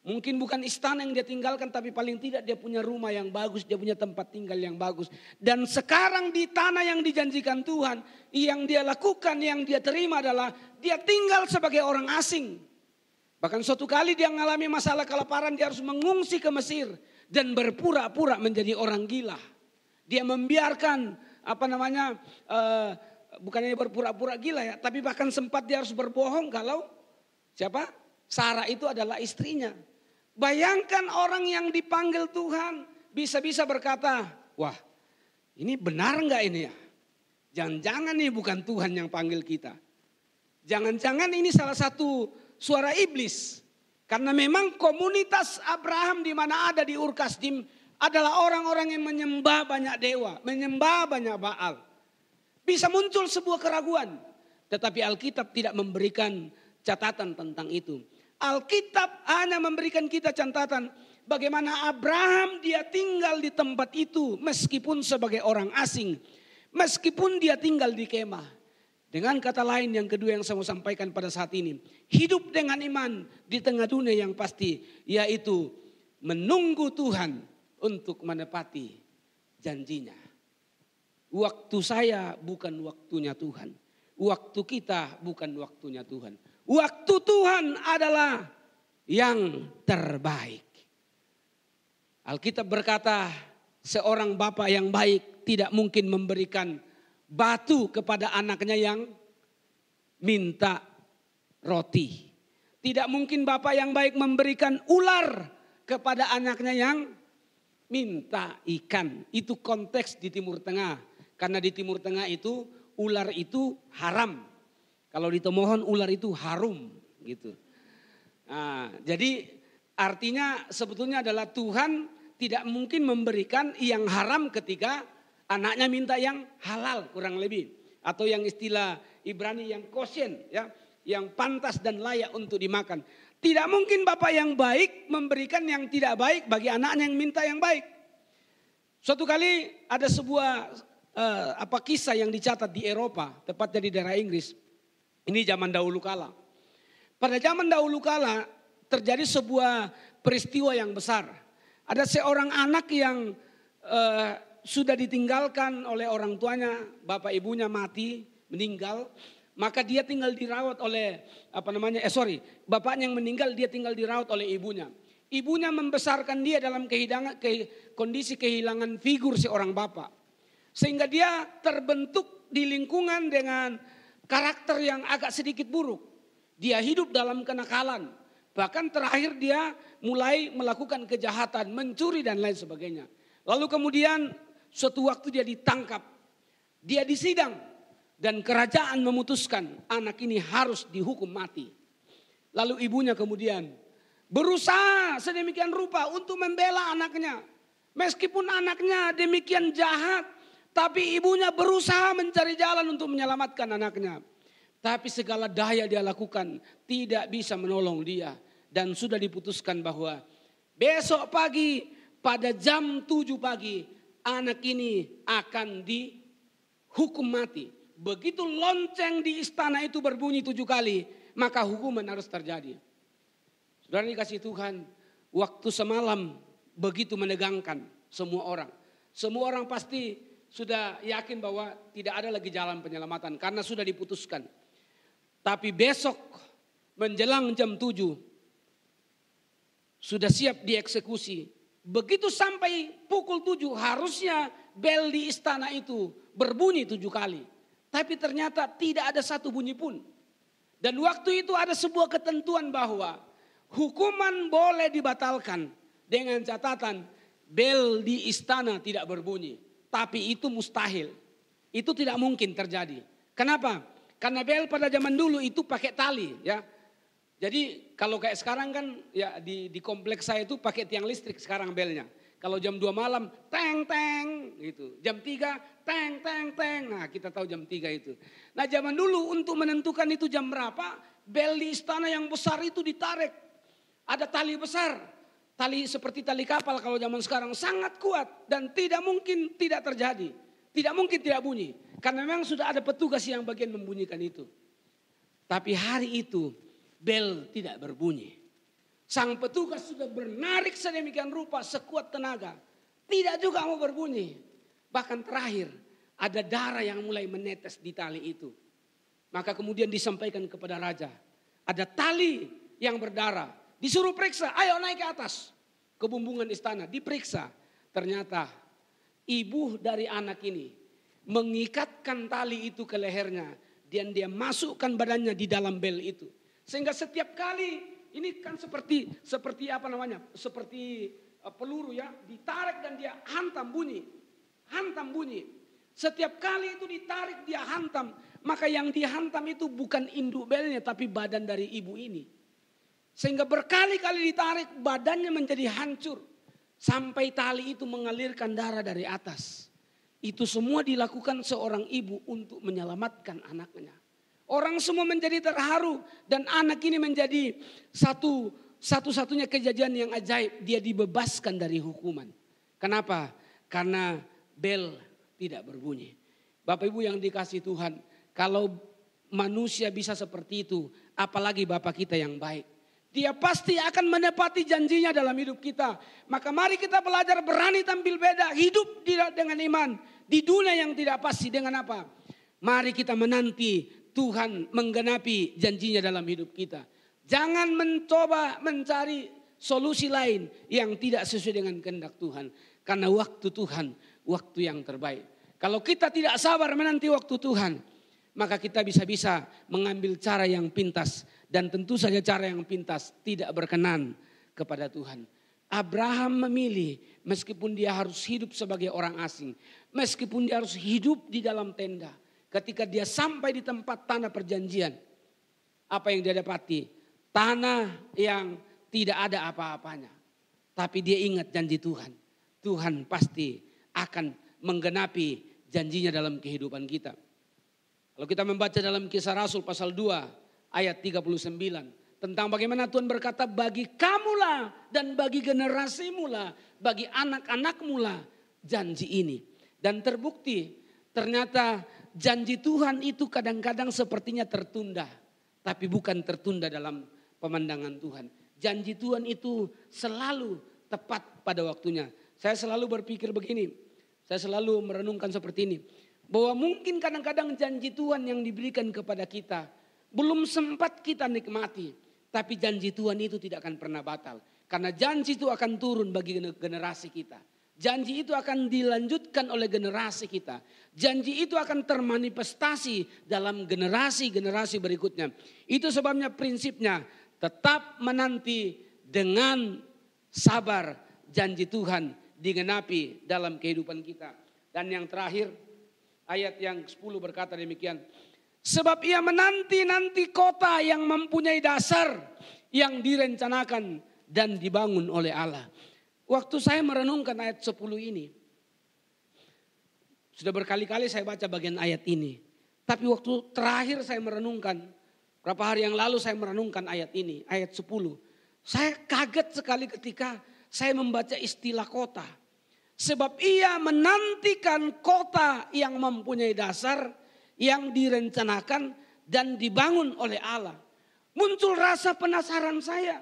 Mungkin bukan istana yang dia tinggalkan, tapi paling tidak dia punya rumah yang bagus, dia punya tempat tinggal yang bagus. Dan sekarang di tanah yang dijanjikan Tuhan, yang dia lakukan, yang dia terima adalah dia tinggal sebagai orang asing. Bahkan suatu kali dia mengalami masalah kelaparan, dia harus mengungsi ke Mesir dan berpura-pura menjadi orang gila. Dia membiarkan bukannya berpura-pura gila ya, tapi bahkan sempat dia harus berbohong kalau siapa? Sarah itu adalah istrinya. Bayangkan orang yang dipanggil Tuhan bisa-bisa berkata, wah ini benar nggak ini ya? Jangan-jangan nih bukan Tuhan yang panggil kita. Jangan-jangan ini salah satu suara iblis. Karena memang komunitas Abraham di mana ada di Ur Kasdim adalah orang-orang yang menyembah banyak dewa, menyembah banyak Baal. Bisa muncul sebuah keraguan. Tetapi Alkitab tidak memberikan catatan tentang itu. Alkitab hanya memberikan kita catatan bagaimana Abraham dia tinggal di tempat itu meskipun sebagai orang asing. Meskipun dia tinggal di kemah. Dengan kata lain yang kedua yang saya mau sampaikan pada saat ini. Hidup dengan iman di tengah dunia yang pasti. Yaitu menunggu Tuhan untuk menepati janjinya. Waktu saya bukan waktunya Tuhan. Waktu kita bukan waktunya Tuhan. Waktu Tuhan adalah yang terbaik. Alkitab berkata, seorang bapak yang baik tidak mungkin memberikan batu kepada anaknya yang minta roti. Tidak mungkin bapak yang baik memberikan ular kepada anaknya yang minta ikan. Itu konteks di Timur Tengah. Karena di Timur Tengah itu ular itu haram. Kalau ditemohon ular itu harum gitu. Nah, jadi artinya sebetulnya adalah Tuhan tidak mungkin memberikan yang haram ketika anaknya minta yang halal kurang lebih. Atau yang istilah Ibrani yang kosyen ya, yang pantas dan layak untuk dimakan. Tidak mungkin bapak yang baik memberikan yang tidak baik bagi anaknya yang minta yang baik. Suatu kali ada sebuah kisah yang dicatat di Eropa, tepatnya di daerah Inggris. Ini zaman dahulu kala. Pada zaman dahulu kala terjadi sebuah peristiwa yang besar. Ada seorang anak yang sudah ditinggalkan oleh orang tuanya, bapak ibunya mati, meninggal. Maka dia tinggal dirawat oleh bapaknya yang meninggal dia tinggal dirawat oleh ibunya. Ibunya membesarkan dia dalam kondisi kehilangan figur seorang bapak. Sehingga dia terbentuk di lingkungan dengan karakter yang agak sedikit buruk. Dia hidup dalam kenakalan. Bahkan terakhir dia mulai melakukan kejahatan, mencuri dan lain sebagainya. Lalu kemudian suatu waktu dia ditangkap. Dia disidang. Dan kerajaan memutuskan anak ini harus dihukum mati. Lalu ibunya kemudian berusaha sedemikian rupa untuk membela anaknya. Meskipun anaknya demikian jahat, tapi ibunya berusaha mencari jalan untuk menyelamatkan anaknya. Tapi segala daya dia lakukan tidak bisa menolong dia. Dan sudah diputuskan bahwa besok pagi pada jam 7 pagi anak ini akan dihukum mati. Begitu lonceng di istana itu berbunyi 7 kali, maka hukuman harus terjadi. Saudara dikasih Tuhan, waktu semalam begitu menegangkan semua orang. Semua orang pasti sudah yakin bahwa tidak ada lagi jalan penyelamatan karena sudah diputuskan. Tapi besok menjelang jam 7 sudah siap dieksekusi. Begitu sampai pukul 7 harusnya bel di istana itu berbunyi 7 kali. Tapi ternyata tidak ada satu bunyi pun. Dan waktu itu ada sebuah ketentuan bahwa hukuman boleh dibatalkan dengan catatan bel di istana tidak berbunyi. Tapi itu mustahil. Itu tidak mungkin terjadi. Kenapa? Karena bel pada zaman dulu itu pakai tali, ya. Jadi kalau kayak sekarang kan ya di kompleks saya itu pakai tiang listrik sekarang belnya. Kalau jam 2 malam teng teng gitu. Jam 3 teng teng teng. Nah, kita tahu jam 3 itu. Nah, zaman dulu untuk menentukan itu jam berapa, bel di istana yang besar itu ditarik. Ada tali besar. Tali seperti tali kapal kalau zaman sekarang sangat kuat dan tidak mungkin tidak terjadi. Tidak mungkin tidak bunyi. Karena memang sudah ada petugas yang bagian membunyikan itu. Tapi hari itu bel tidak berbunyi. Sang petugas sudah bernarik sedemikian rupa sekuat tenaga. Tidak juga mau berbunyi. Bahkan terakhir ada darah yang mulai menetes di tali itu. Maka kemudian disampaikan kepada raja. Ada tali yang berdarah. Disuruh periksa, ayo naik ke atas. Ke bumbungan istana, diperiksa. Ternyata ibu dari anak ini mengikatkan tali itu ke lehernya. Dan dia masukkan badannya di dalam bel itu. Sehingga setiap kali ini kan seperti apa namanya? Seperti peluru ya, ditarik dan dia hantam bunyi. Hantam bunyi. Setiap kali itu ditarik dia hantam, maka yang dihantam itu bukan induk belnya tapi badan dari ibu ini. Sehingga berkali-kali ditarik badannya menjadi hancur sampai tali itu mengalirkan darah dari atas. Itu semua dilakukan seorang ibu untuk menyelamatkan anaknya. Orang semua menjadi terharu dan anak ini menjadi satu-satunya kejadian yang ajaib. Dia dibebaskan dari hukuman. Kenapa? Karena bel tidak berbunyi. Bapak Ibu yang dikasih Tuhan, kalau manusia bisa seperti itu, apalagi Bapak kita yang baik. Dia pasti akan menepati janjinya dalam hidup kita. Maka mari kita belajar berani tampil beda, hidup dengan iman. Di dunia yang tidak pasti dengan apa? Mari kita menanti Tuhan menggenapi janjinya dalam hidup kita. Jangan mencoba mencari solusi lain yang tidak sesuai dengan kehendak Tuhan. Karena waktu Tuhan, waktu yang terbaik. Kalau kita tidak sabar menanti waktu Tuhan, maka kita bisa-bisa mengambil cara yang pintas. Dan tentu saja cara yang pintas tidak berkenan kepada Tuhan. Abraham memilih meskipun dia harus hidup sebagai orang asing. Meskipun dia harus hidup di dalam tenda. Ketika dia sampai di tempat tanah perjanjian, apa yang dia dapati? Tanah yang tidak ada apa-apanya. Tapi dia ingat janji Tuhan. Tuhan pasti akan menggenapi janjinya dalam kehidupan kita. Kalau kita membaca dalam Kisah Rasul pasal 2 ayat 39. Tentang bagaimana Tuhan berkata, bagi kamulah dan bagi generasimu lah, bagi anak-anakmu lah janji ini. Dan terbukti ternyata janji Tuhan itu kadang-kadang sepertinya tertunda. Tapi bukan tertunda dalam pemandangan Tuhan. Janji Tuhan itu selalu tepat pada waktunya. Saya selalu berpikir begini. Saya selalu merenungkan seperti ini. Bahwa mungkin kadang-kadang janji Tuhan yang diberikan kepada kita belum sempat kita nikmati. Tapi janji Tuhan itu tidak akan pernah batal. Karena janji itu akan turun bagi generasi kita. Janji itu akan dilanjutkan oleh generasi kita. Janji itu akan termanifestasi dalam generasi-generasi berikutnya. Itu sebabnya prinsipnya tetap menanti dengan sabar janji Tuhan digenapi dalam kehidupan kita. Dan yang terakhir Ayat yang 10 berkata demikian. Sebab ia menanti-nanti kota yang mempunyai dasar yang direncanakan dan dibangun oleh Allah. Waktu saya merenungkan ayat 10 ini, sudah berkali-kali saya baca bagian ayat ini. Tapi waktu terakhir saya merenungkan, berapa hari yang lalu saya merenungkan ayat ini, ayat 10. Saya kaget sekali ketika saya membaca istilah kota. Sebab ia menantikan kota yang mempunyai dasar, yang direncanakan dan dibangun oleh Allah. Muncul rasa penasaran saya.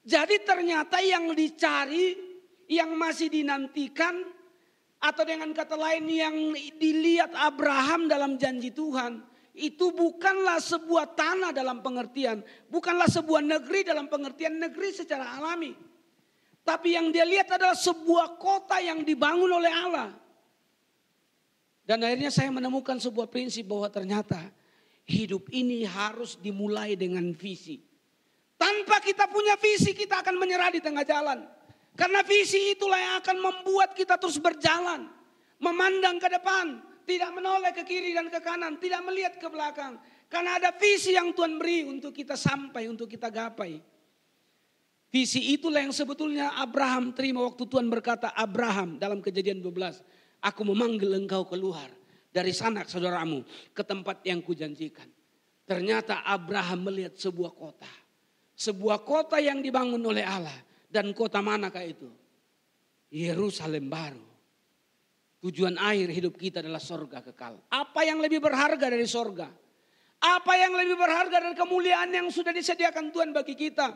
Jadi ternyata yang dicari, yang masih dinantikan, atau dengan kata lain yang dilihat Abraham dalam janji Tuhan, itu bukanlah sebuah tanah dalam pengertian, bukanlah sebuah negeri dalam pengertian negeri secara alami. Tapi yang dia lihat adalah sebuah kota yang dibangun oleh Allah. Dan akhirnya saya menemukan sebuah prinsip bahwa ternyata hidup ini harus dimulai dengan visi. Tanpa kita punya visi, kita akan menyerah di tengah jalan. Karena visi itulah yang akan membuat kita terus berjalan. Memandang ke depan, tidak menoleh ke kiri dan ke kanan, tidak melihat ke belakang. Karena ada visi yang Tuhan beri untuk kita sampai, untuk kita gapai. Visi itulah yang sebetulnya Abraham terima waktu Tuhan berkata, Abraham dalam Kejadian 12. Aku memanggil engkau keluar dari sanak saudaramu ke tempat yang kujanjikan. Ternyata Abraham melihat sebuah kota. Sebuah kota yang dibangun oleh Allah. Dan kota manakah itu? Yerusalem baru. Tujuan akhir hidup kita adalah sorga kekal. Apa yang lebih berharga dari sorga? Apa yang lebih berharga dari kemuliaan yang sudah disediakan Tuhan bagi kita?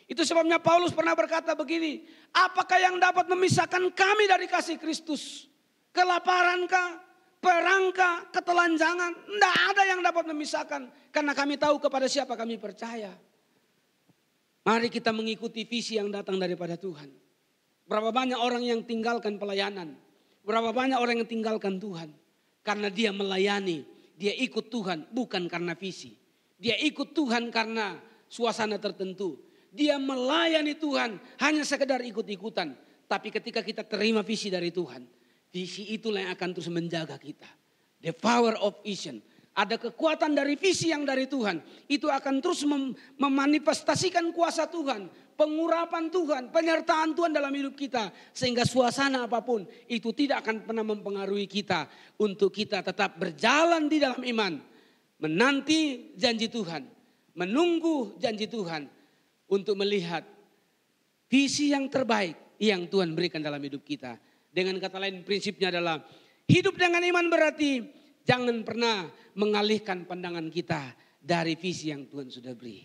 Itu sebabnya Paulus pernah berkata begini. Apakah yang dapat memisahkan kami dari kasih Kristus? Kelaparankah, perangkah, ketelanjangan? Tidak ada yang dapat memisahkan. Karena kami tahu kepada siapa kami percaya. Mari kita mengikuti visi yang datang daripada Tuhan. Berapa banyak orang yang tinggalkan pelayanan. Berapa banyak orang yang tinggalkan Tuhan. Karena dia melayani. Dia ikut Tuhan bukan karena visi. Dia ikut Tuhan karena suasana tertentu. Dia melayani Tuhan hanya sekedar ikut-ikutan. Tapi ketika kita terima visi dari Tuhan. Visi itulah yang akan terus menjaga kita. The power of vision. Ada kekuatan dari visi yang dari Tuhan. Itu akan terus memanifestasikan kuasa Tuhan. Pengurapan Tuhan. Penyertaan Tuhan dalam hidup kita. Sehingga suasana apapun itu tidak akan pernah mempengaruhi kita. Untuk kita tetap berjalan di dalam iman. Menanti janji Tuhan. Menunggu janji Tuhan. Untuk melihat visi yang terbaik yang Tuhan berikan dalam hidup kita. Dengan kata lain prinsipnya adalah hidup dengan iman berarti jangan pernah mengalihkan pandangan kita dari visi yang Tuhan sudah beri.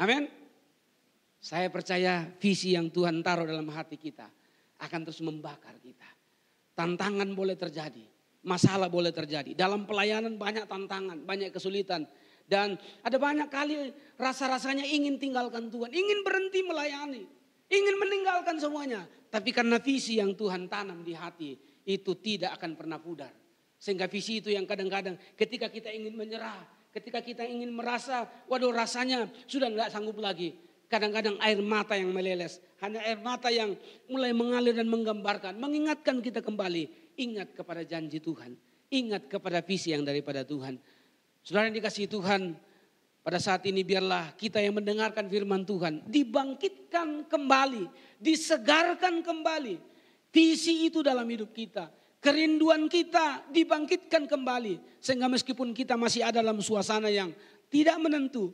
Amin. Saya percaya visi yang Tuhan taruh dalam hati kita akan terus membakar kita. Tantangan boleh terjadi, masalah boleh terjadi. Dalam pelayanan banyak tantangan, banyak kesulitan. Dan ada banyak kali rasa-rasanya ingin tinggalkan Tuhan, ingin berhenti melayani. Ingin meninggalkan semuanya. Tapi karena visi yang Tuhan tanam di hati. Itu tidak akan pernah pudar. Sehingga visi itu yang kadang-kadang ketika kita ingin menyerah. Ketika kita ingin merasa waduh rasanya sudah enggak sanggup lagi. Kadang-kadang air mata yang meleles. Hanya air mata yang mulai mengalir dan menggambarkan. Mengingatkan kita kembali. Ingat kepada janji Tuhan. Ingat kepada visi yang daripada Tuhan. Saudara yang dikasihi Tuhan. Pada saat ini biarlah kita yang mendengarkan firman Tuhan dibangkitkan kembali, disegarkan kembali. Visi itu dalam hidup kita, kerinduan kita dibangkitkan kembali. Sehingga meskipun kita masih ada dalam suasana yang tidak menentu,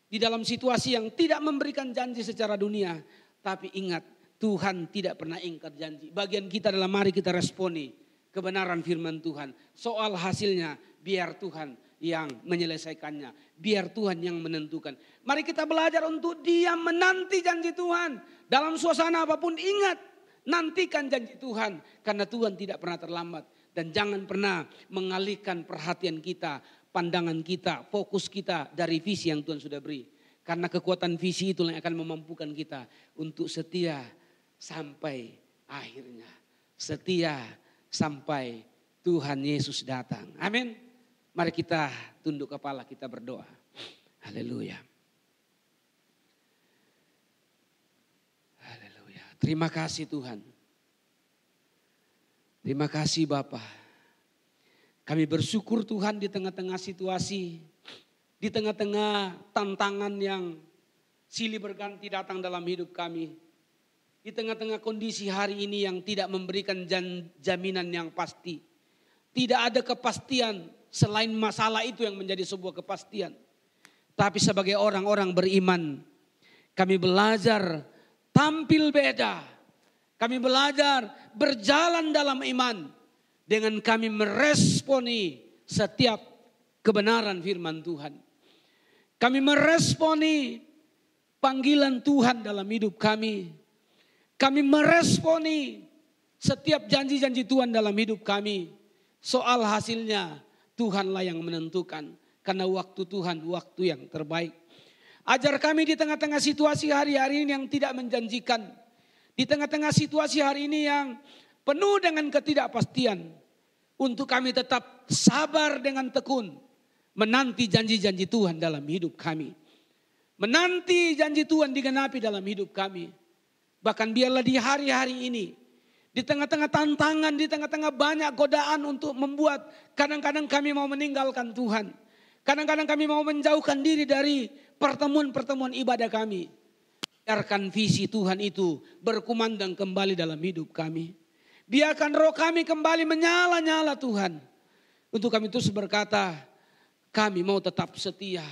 di dalam situasi yang tidak memberikan janji secara dunia. Tapi ingat Tuhan tidak pernah ingkar janji. Bagian kita adalah mari kita responi kebenaran firman Tuhan. Soal hasilnya biar Tuhan yang menyelesaikannya. Biar Tuhan yang menentukan. Mari kita belajar untuk diam menanti janji Tuhan. Dalam suasana apapun ingat. Nantikan janji Tuhan. Karena Tuhan tidak pernah terlambat. Dan jangan pernah mengalihkan perhatian kita. Pandangan kita. Fokus kita dari visi yang Tuhan sudah beri. Karena kekuatan visi itulah yang akan memampukan kita. Untuk setia sampai akhirnya. Setia sampai Tuhan Yesus datang. Amin. Mari kita tunduk kepala, kita berdoa. Haleluya. Haleluya. Terima kasih Tuhan. Terima kasih Bapa. Kami bersyukur Tuhan di tengah-tengah situasi, di tengah-tengah tantangan yang silih berganti datang dalam hidup kami. Di tengah-tengah kondisi hari ini yang tidak memberikan jaminan yang pasti. Tidak ada kepastian selain masalah itu yang menjadi sebuah kepastian. Tapi sebagai orang-orang beriman, kami belajar tampil beda. Kami belajar berjalan dalam iman dengan kami meresponi setiap kebenaran firman Tuhan. Kami meresponi panggilan Tuhan dalam hidup kami. Kami meresponi setiap janji-janji Tuhan dalam hidup kami. Soal hasilnya Tuhanlah yang menentukan. Karena waktu Tuhan waktu yang terbaik. Ajar kami di tengah-tengah situasi hari-hari ini yang tidak menjanjikan. Di tengah-tengah situasi hari ini yang penuh dengan ketidakpastian. Untuk kami tetap sabar dengan tekun. Menanti janji-janji Tuhan dalam hidup kami. Menanti janji Tuhan digenapi dalam hidup kami. Bahkan biarlah di hari-hari ini. Di tengah-tengah tantangan, di tengah-tengah banyak godaan untuk membuat kadang-kadang kami mau meninggalkan Tuhan. Kadang-kadang kami mau menjauhkan diri dari pertemuan-pertemuan ibadah kami. Biarkan visi Tuhan itu berkumandang kembali dalam hidup kami. Biarkan roh kami kembali menyala-nyala Tuhan. Untuk kami terus berkata, kami mau tetap setia.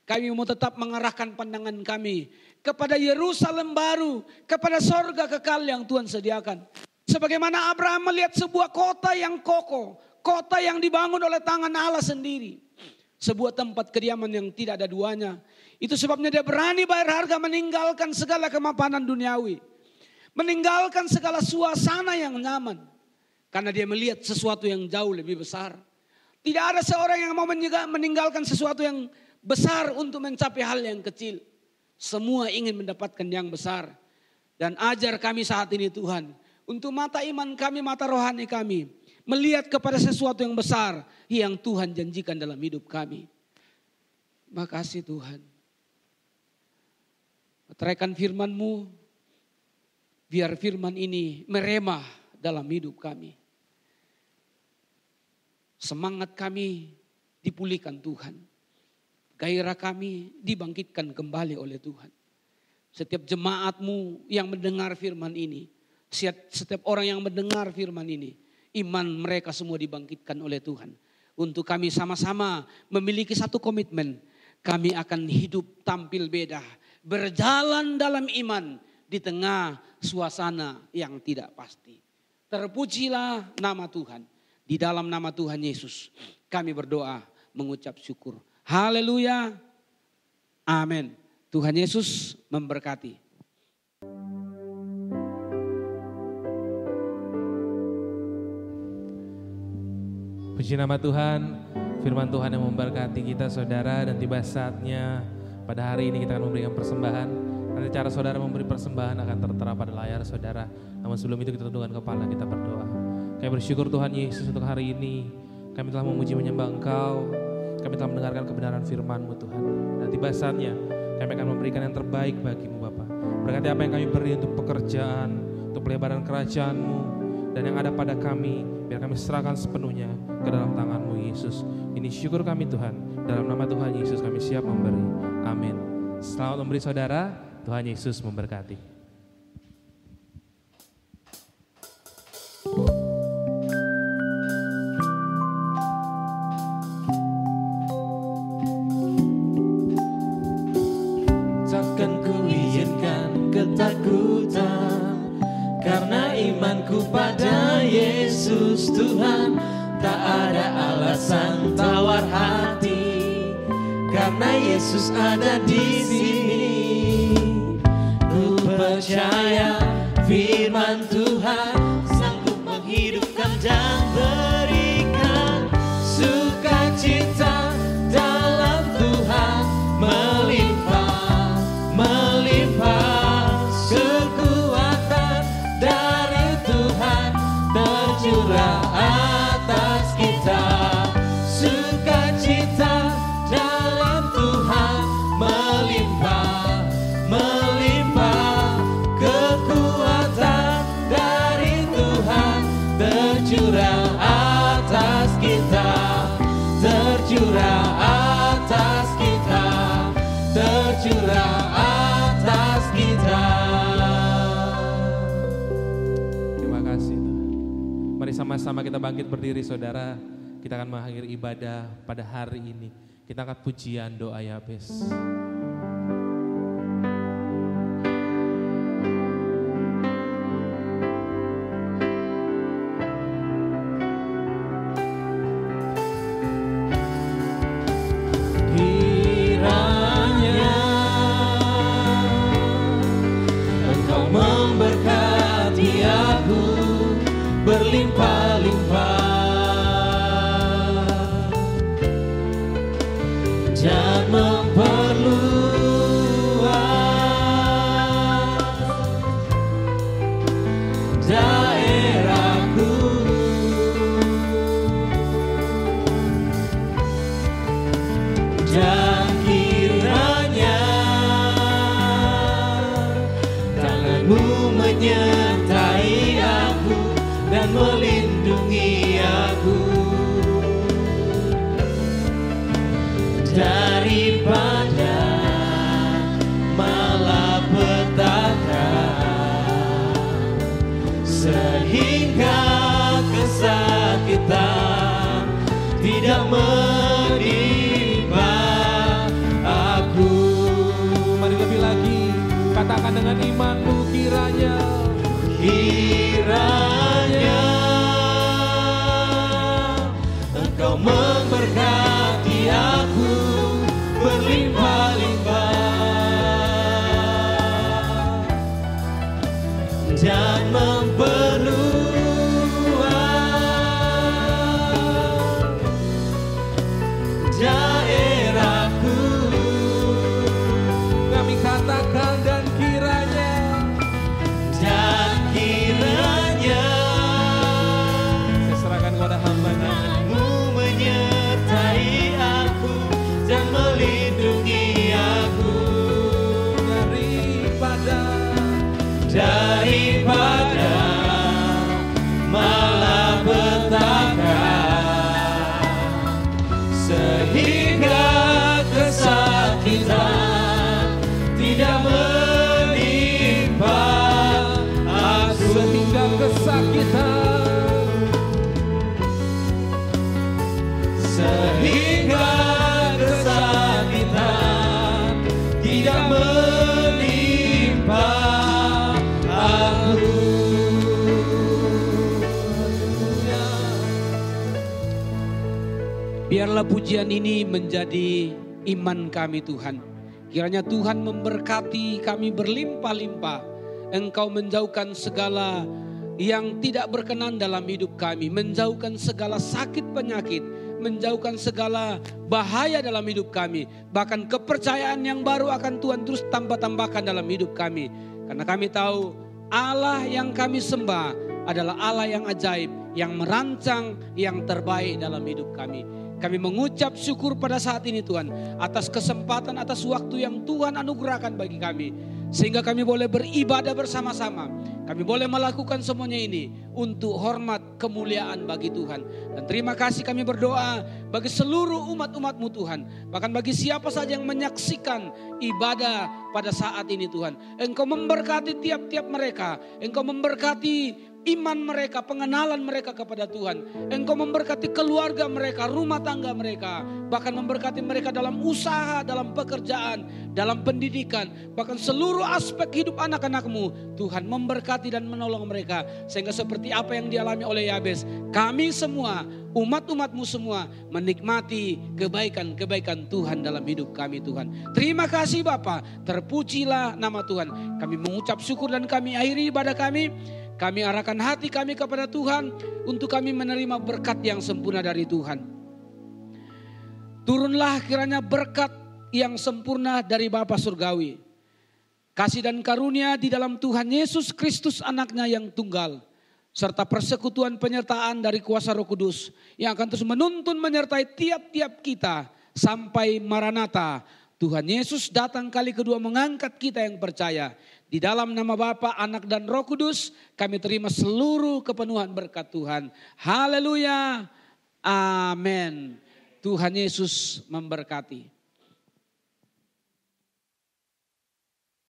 Kami mau tetap mengarahkan pandangan kami kepada Yerusalem baru, kepada sorga kekal yang Tuhan sediakan. Sebagaimana Abraham melihat sebuah kota yang kokoh, kota yang dibangun oleh tangan Allah sendiri. Sebuah tempat kediaman yang tidak ada duanya. Itu sebabnya dia berani bayar harga meninggalkan segala kemapanan duniawi. Meninggalkan segala suasana yang nyaman. Karena dia melihat sesuatu yang jauh lebih besar. Tidak ada seorang yang mau meninggalkan sesuatu yang besar untuk mencapai hal yang kecil. Semua ingin mendapatkan yang besar. Dan ajar kami saat ini Tuhan. Untuk mata iman kami, mata rohani kami. Melihat kepada sesuatu yang besar yang Tuhan janjikan dalam hidup kami. Makasih Tuhan. Meteraikan firman-Mu. Biar firman ini meremah dalam hidup kami. Semangat kami dipulihkan Tuhan. Gairah kami dibangkitkan kembali oleh Tuhan. Setiap jemaat-Mu yang mendengar firman ini. Setiap orang yang mendengar firman ini. Iman mereka semua dibangkitkan oleh Tuhan. Untuk kami sama-sama memiliki satu komitmen. Kami akan hidup tampil beda. Berjalan dalam iman di tengah suasana yang tidak pasti. Terpujilah nama Tuhan. Di dalam nama Tuhan Yesus kami berdoa mengucap syukur. Haleluya. Amin. Tuhan Yesus memberkati. Puji nama Tuhan, firman Tuhan yang memberkati kita saudara, dan tiba saatnya pada hari ini kita akan memberikan persembahan. Nanti cara saudara memberi persembahan akan tertera pada layar saudara. Namun sebelum itu kita tundukkan kepala, kita berdoa. Kami bersyukur Tuhan Yesus untuk hari ini. Kami telah memuji menyembah Engkau. Kami telah mendengarkan kebenaran firman-Mu Tuhan. Dan tiba saatnya kami akan memberikan yang terbaik bagi-Mu Bapa. Berkati apa yang kami beri untuk pekerjaan, untuk pelebaran kerajaan-Mu, dan yang ada pada kami, biar kami serahkan sepenuhnya ke dalam tangan-Mu Yesus. Ini syukur kami Tuhan. Dalam nama Tuhan Yesus kami siap memberi. Amin. Selamat memberi saudara. Tuhan Yesus memberkati. Takkan ku izinkan ketakutan, karena imanku pada Yesus Tuhan. Tak ada alasan tawar hati, karena Yesus ada di sini. Ku percaya firman Tuhan sanggup menghidupkan dan berikan sukacita dalam Tuhan melimpah, melimpah. Kekuatan dari Tuhan tercurah atas kita. Sukacita dalam Tuhan melimpah, melimpah. Kekuatan dari Tuhan tercurah tercurah atas kita, tercurah atas kita, tercurah atas kita. Terima kasih Tuhan. Mari sama-sama kita bangkit berdiri saudara. Kita akan mengakhiri ibadah pada hari ini. Kita angkat pujian doa Yabes. Kiranya Engkau memberkati aku berlimpah-limpah dan memperluas daerahku, dan kiranya tangan-Mu menyertai aku dan melindungi aku daripada malapetaka, sehingga kesakitan tidak menimpa aku. Mari lebih lagi katakan dengan imanmu, kiranya Engkau memberkati aku berlimpah-limpah dan memperluas daerahku. kami katakan dan kiranya saya serahkan kepada hamba-Nya. Mu menyertai aku dan melindungi aku daripada malapetaka, sehingga kesakitan tidak menimpa aku, Sehingga kesakitan tidak menimpa aku. Biarlah pujian ini menjadi iman kami Tuhan. Kiranya Tuhan memberkati kami berlimpah-limpah. Engkau menjauhkan segala yang tidak berkenan dalam hidup kami. Menjauhkan segala sakit penyakit. Menjauhkan segala bahaya dalam hidup kami. Bahkan kepercayaan yang baru akan Tuhan terus tambah-tambahkan dalam hidup kami. Karena kami tahu Allah yang kami sembah adalah Allah yang ajaib. Yang merancang yang terbaik dalam hidup kami. Kami mengucap syukur pada saat ini Tuhan. Atas kesempatan, atas waktu yang Tuhan anugerahkan bagi kami. Sehingga kami boleh beribadah bersama-sama. Kami boleh melakukan semuanya ini untuk hormat kemuliaan bagi Tuhan. Dan terima kasih kami berdoa bagi seluruh umat-umat-Mu Tuhan. Bahkan bagi siapa saja yang menyaksikan ibadah pada saat ini Tuhan. Engkau memberkati tiap-tiap mereka. Engkau memberkati iman mereka, pengenalan mereka kepada Tuhan. Engkau memberkati keluarga mereka, rumah tangga mereka. Bahkan memberkati mereka dalam usaha, dalam pekerjaan, dalam pendidikan. Bahkan seluruh aspek hidup anak-anak-Mu. Tuhan memberkati dan menolong mereka. Sehingga seperti apa yang dialami oleh Yabes. Kami semua, umat-umat-Mu semua menikmati kebaikan-kebaikan Tuhan dalam hidup kami Tuhan. Terima kasih Bapa, terpujilah nama Tuhan. Kami mengucap syukur dan kami akhiri ibadah kami. Kami arahkan hati kami kepada Tuhan untuk kami menerima berkat yang sempurna dari Tuhan. Turunlah kiranya berkat yang sempurna dari Bapa Surgawi. Kasih dan karunia di dalam Tuhan Yesus Kristus anaknya yang tunggal. Serta persekutuan penyertaan dari kuasa Roh Kudus yang akan terus menuntun menyertai tiap-tiap kita sampai Maranatha. Tuhan Yesus datang kali kedua mengangkat kita yang percaya. Di dalam nama Bapa, Anak dan Roh Kudus kami terima seluruh kepenuhan berkat Tuhan. Haleluya. Amin. Tuhan Yesus memberkati.